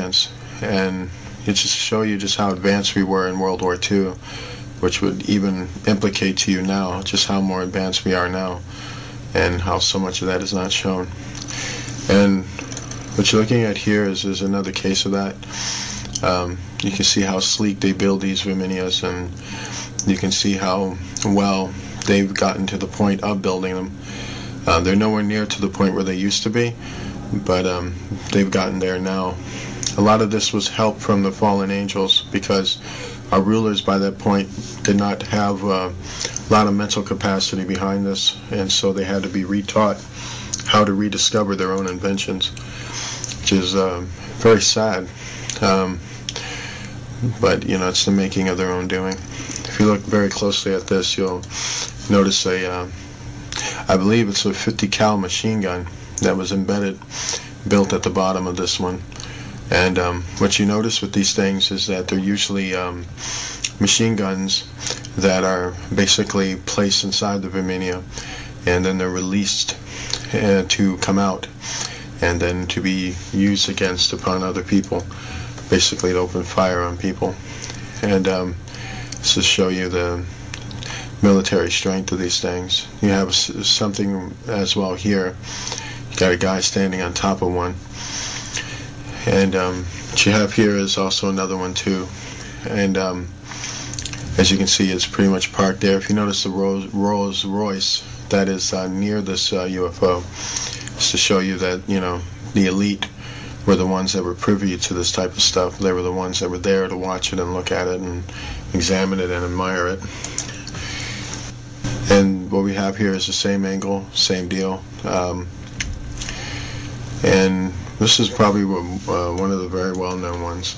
advance, and it just show you just how advanced we were in World War II, which would even implicate to you now just how more advanced we are now, and how so much of that is not shown. And what you're looking at here is another case of that. You can see how sleek they build these Viminias, and you can see how well they've gotten to the point of building them. They're nowhere near to the point where they used to be, but they've gotten there now. A lot of this was help from the fallen angels, because our rulers by that point did not have a lot of mental capacity behind this, and so they had to be retaught how to rediscover their own inventions, which is very sad. But you know, it's the making of their own doing. If you look very closely at this, you'll notice I believe it's a 50 cal machine gun that was built at the bottom of this one. And what you notice with these things is that they're usually machine guns that are basically placed inside the Viminia, and then they're released to come out, and then to be used upon other people, basically to open fire on people. And this to show you the military strength of these things. You have something as well here. You got a guy standing on top of one. And what you have here is also another one too. And as you can see, it's pretty much parked there. If you notice the Rolls Royce that is near this UFO, it's to show you that, you know, the elite were the ones that were privy to this type of stuff. They were the ones that were there to watch it and look at it and examine it and admire it. And what we have here is the same angle, same deal. And this is probably one of the very well-known ones.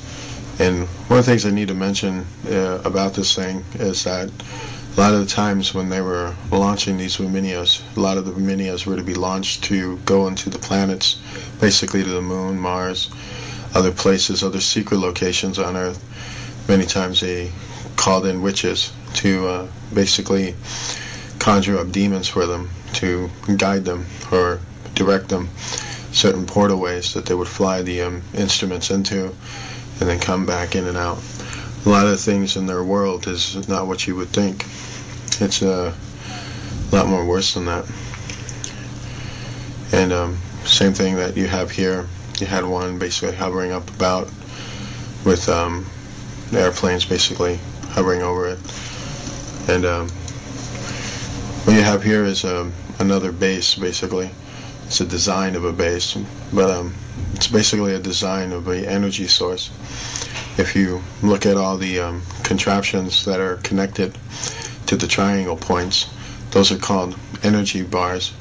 And one of the things I need to mention about this thing is that a lot of the times when they were launching these Viminias, a lot of the Viminias were to be launched to go into the planets, basically to the moon, Mars, other places, other secret locations on Earth. Many times they called in witches to basically conjure up demons for them, to guide them or direct them certain portal ways that they would fly the instruments into, and then come back in and out. A lot of things in their world is not what you would think. It's a lot more worse than that. And same thing that you have here. You had one basically hovering up about with airplanes basically hovering over it. And what you have here is another base basically. It's a design of a base, but it's basically a design of an energy source. If you look at all the contraptions that are connected to the triangle points, those are called energy bars.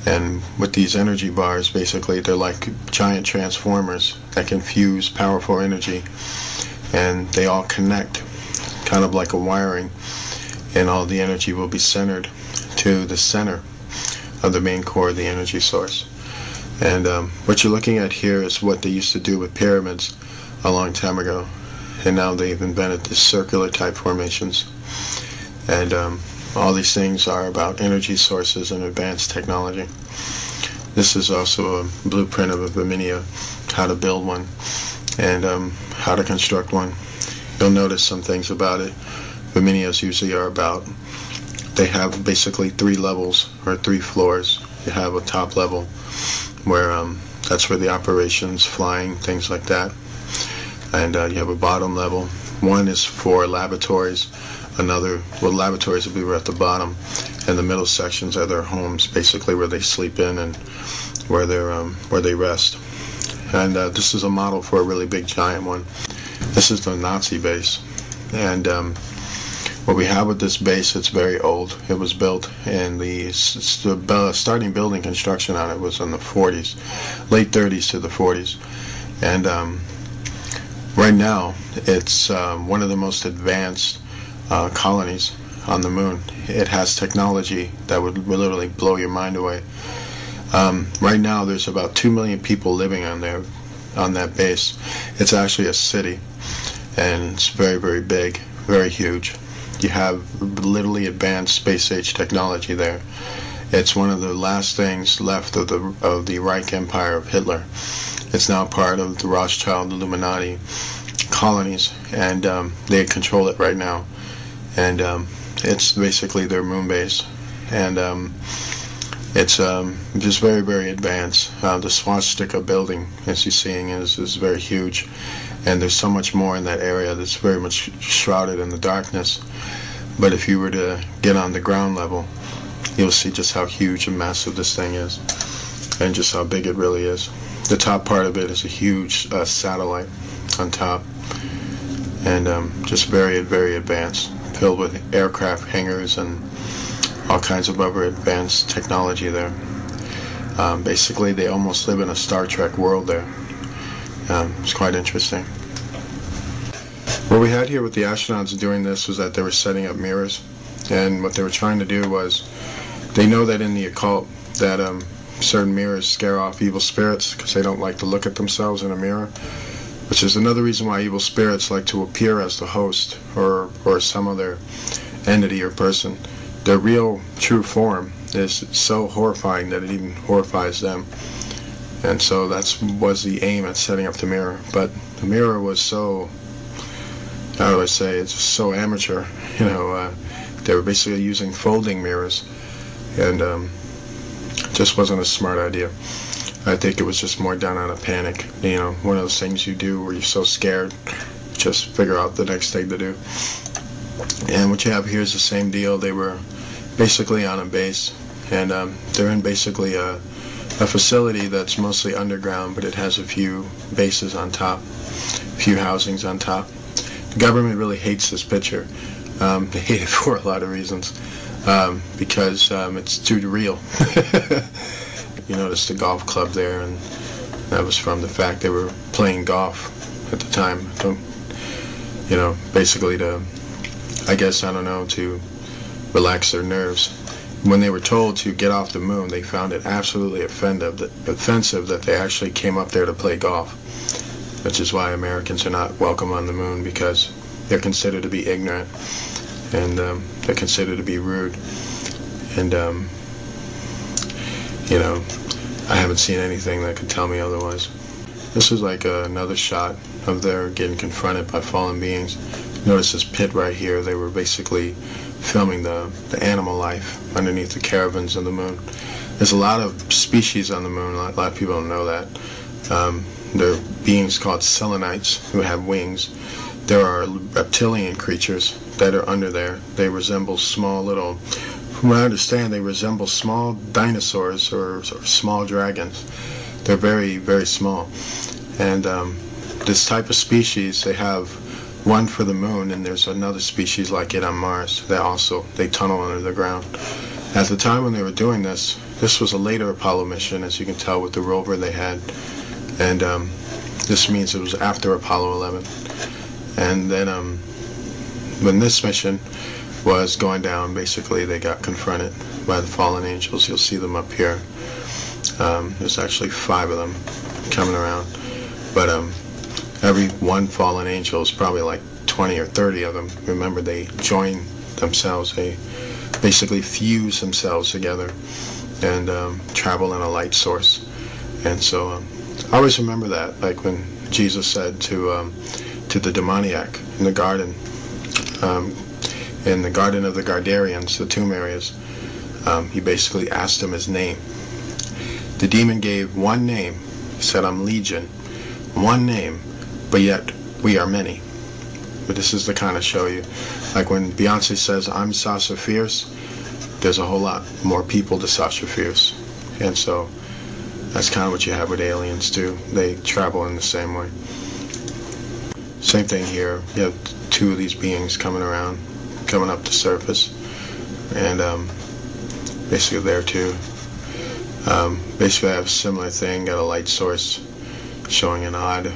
And with these energy bars, basically, they're like giant transformers that can fuse powerful energy, and they all connect, kind of like a wiring, and all the energy will be centered to the center of the main core of the energy source. And what you're looking at here is what they used to do with pyramids a long time ago, and now they've invented these circular type formations. And all these things are about energy sources and advanced technology. This is also a blueprint of a Viminia, how to build one and how to construct one. You'll notice some things about it. Viminias usually are about, they have basically 3 levels or 3 floors. You have a top level where that's where the operations, flying, things like that. And you have a bottom level. One is for laboratories. Another, well, laboratories will be right at the bottom, and the middle sections are their homes, basically where they sleep in and where they rest. And this is a model for a really big giant one. This is the Nazi base, and what we have with this base, it's very old. It was built in the starting building construction on it was in the 40s, late 30s to the 40s, and right now it's one of the most advanced colonies on the moon. It has technology that would literally blow your mind away. Right now there's about 2 million people living on that base. It's actually a city, and it's very, very big, very huge. You have literally advanced space age technology there, It's one of the last things left of the Reich Empire of Hitler. It's now part of the Rothschild Illuminati colonies, and they control it right now. And it's basically their moon base, and it's just very, very advanced. The swastika building, as you're seeing, is very huge, and there's so much more in that area that's very much shrouded in the darkness. But if you were to get on the ground level, you'll see just how huge and massive this thing is, and just how big it really is. The top part of it is a huge satellite on top, and just very, very advanced, filled with aircraft hangars and all kinds of other advanced technology there. Basically, they almost live in a Star Trek world there. It's quite interesting. What we had here with the astronauts doing this was that they were setting up mirrors, and what they were trying to do was, they know that in the occult that certain mirrors scare off evil spirits because they don't like to look at themselves in a mirror, which is another reason why evil spirits like to appear as the host or some other entity or person. Their real, true form is so horrifying that it even horrifies them. And so that was the aim at setting up the mirror. But the mirror was so, how do I say, it's so amateur. You know, they were basically using folding mirrors, and just wasn't a smart idea. I think it was just more done out of panic. You know, one of those things you do where you're so scared, just figure out the next thing to do. And what you have here is the same deal. They were basically on a base, and they're in basically a facility that's mostly underground, but it has a few bases on top, a few housings on top. The government really hates this picture. They hate it for a lot of reasons, because it's too real. You notice the golf club there, and that was from the fact they were playing golf at the time. You know, basically to, I guess, I don't know, to relax their nerves. When they were told to get off the moon, they found it absolutely offensive that they actually came up there to play golf, which is why Americans are not welcome on the moon, because they're considered to be ignorant, and they're considered to be rude. And you know, I haven't seen anything that could tell me otherwise. This is like another shot of their getting confronted by fallen beings. Notice this pit right here. They were basically filming the animal life underneath the caravans on the moon. There's a lot of species on the moon. A lot of people don't know that. There are beings called selenites who have wings. There are reptilian creatures that are under there. They resemble small little, from what I understand, they resemble small dinosaurs or small dragons. They're very, very small. And this type of species, they have one for the moon, and there's another species like it on Mars. They tunnel under the ground. At the time when they were doing this was a later Apollo mission, as you can tell with the rover they had. And this means it was after Apollo 11. And then when this mission was going down, basically they got confronted by the fallen angels. You'll see them up here. There's actually 5 of them coming around. But every one fallen angel is probably like 20 or 30 of them. Remember, they join themselves. They basically fuse themselves together and travel in a light source. And so I always remember that, like when Jesus said to the demoniac in the garden of the Gardarians, the tomb areas, he basically asked him his name. The demon gave one name. He said, "I'm Legion." One name, but yet we are many. But this is the kind of show you, like when Beyonce says, "I'm Sasha Fierce," there's a whole lot more people to Sasha Fierce. And so that's kind of what you have with aliens too. They travel in the same way. Same thing here. You have 2 of these beings coming up the surface, and basically there too. Basically I have a similar thing, got a light source showing an odd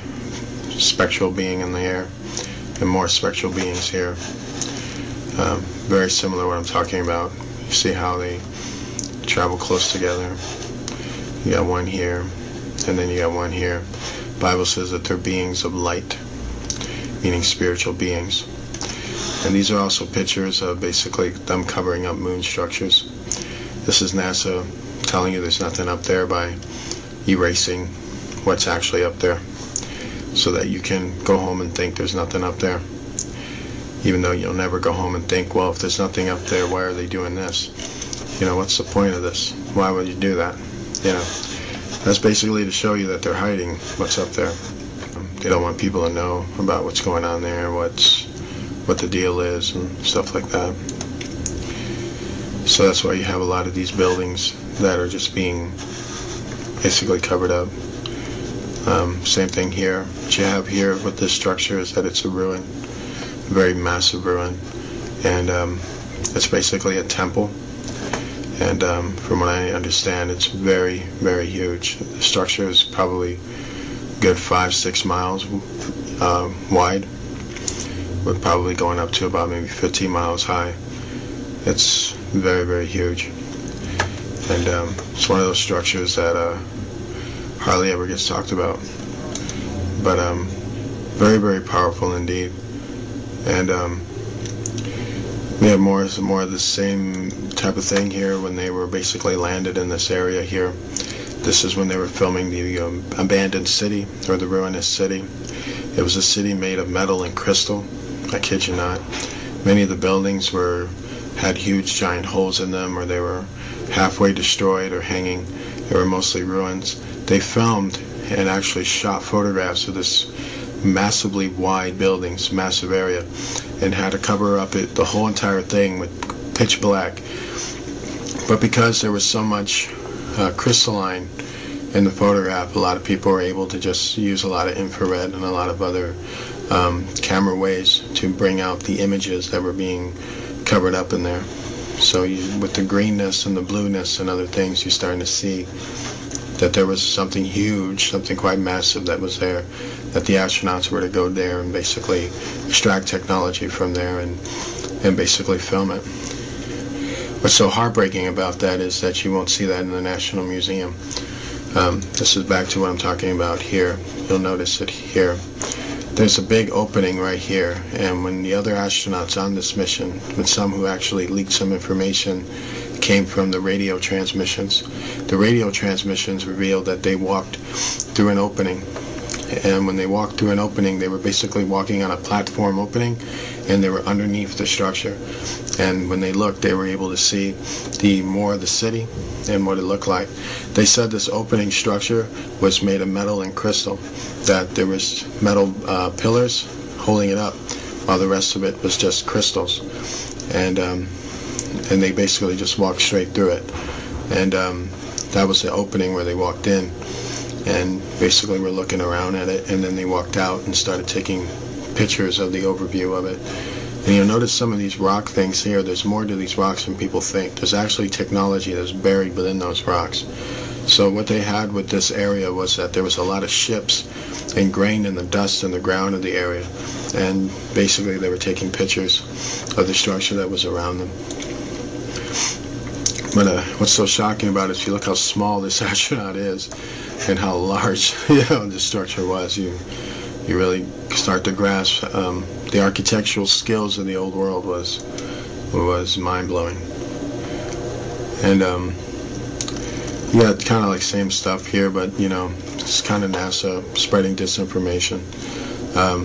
spectral being in the air, and more spectral beings here. Very similar to what I'm talking about. You see how they travel close together. You got one here, and then you got one here. The Bible says that they're beings of light, meaning spiritual beings. And these are also pictures of basically them covering up moon structures. This is NASA telling you there's nothing up there by erasing what's actually up there, so that you can go home and think there's nothing up there, even though you'll never go home and think, well, if there's nothing up there, why are they doing this? You know, what's the point of this? Why would you do that? You know, that's basically to show you that they're hiding what's up there. They don't want people to know about what's going on there, what the deal is, and stuff like that. So that's why you have a lot of these buildings that are just being basically covered up. Same thing here. What you have here with this structure is that it's a ruin, a very massive ruin, and it's basically a temple. And from what I understand, it's very, very huge. The structure is probably a good 5-6 miles wide, with probably going up to about maybe 15 miles high. It's very, very huge. And it's one of those structures that hardly ever gets talked about. But very, very powerful indeed. And we have more of the same type of thing here when they were basically landed in this area here. This is when they were filming the abandoned city, or the ruinous city. It was a city made of metal and crystal. I kid you not. Many of the buildings had huge giant holes in them, or they were halfway destroyed or hanging. They were mostly ruins. They filmed and actually shot photographs of this massively wide buildings, massive area, and had to cover up the whole entire thing with pitch black. But because there was so much crystalline in the photograph, a lot of people were able to just use a lot of infrared and a lot of other camera ways to bring out the images that were being covered up in there. So with the greenness and the blueness and other things, you're starting to see that there was something huge, something quite massive that was there, that the astronauts were to go there and basically extract technology from there and basically film it. What's so heartbreaking about that is that you won't see that in the National Museum. This is back to what I'm talking about here. You'll notice it here. There's a big opening right here, and when the other astronauts on this mission, when some who actually leaked some information, came from the radio transmissions. The radio transmissions revealed that they walked through an opening, and when they walked through an opening, they were basically walking on a platform opening, and they were underneath the structure. And when they looked, they were able to see more of the city and what it looked like. They said this opening structure was made of metal and crystal, that there was metal pillars holding it up, while the rest of it was just crystals. And they basically just walked straight through it. And that was the opening where they walked in, and basically were looking around at it, and then they walked out and started taking pictures of the overview of it. And you'll notice some of these rock things here. There's more to these rocks than people think. There's actually technology that's buried within those rocks. So what they had with this area was that there was a lot of ships ingrained in the dust in the ground of the area, and basically they were taking pictures of the structure that was around them. But what's so shocking about it, if you look how small this astronaut is and how large the structure was, you really start to grasp the architectural skills of the old world was mind-blowing. And yeah, it's kind of like same stuff here, but it's kind of NASA spreading disinformation.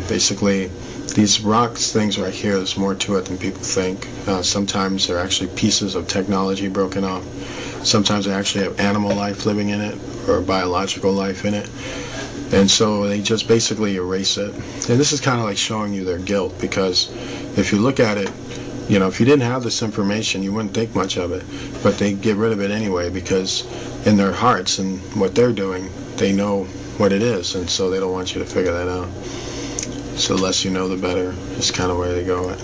Basically, these rocks things right here, there's more to it than people think. Sometimes they're actually pieces of technology broken off. Sometimes they actually have animal life living in it, or biological life in it. And so they just basically erase it. And this is kind of like showing you their guilt, because if you look at it, if you didn't have this information, you wouldn't think much of it. But they get rid of it anyway, because in their hearts and what they're doing, they know what it is, and so they don't want you to figure that out. So the less you know, the better is kind of where they go at.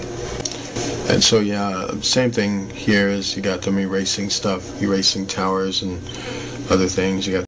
And so yeah, same thing here is you got them erasing stuff, erasing towers and other things. You got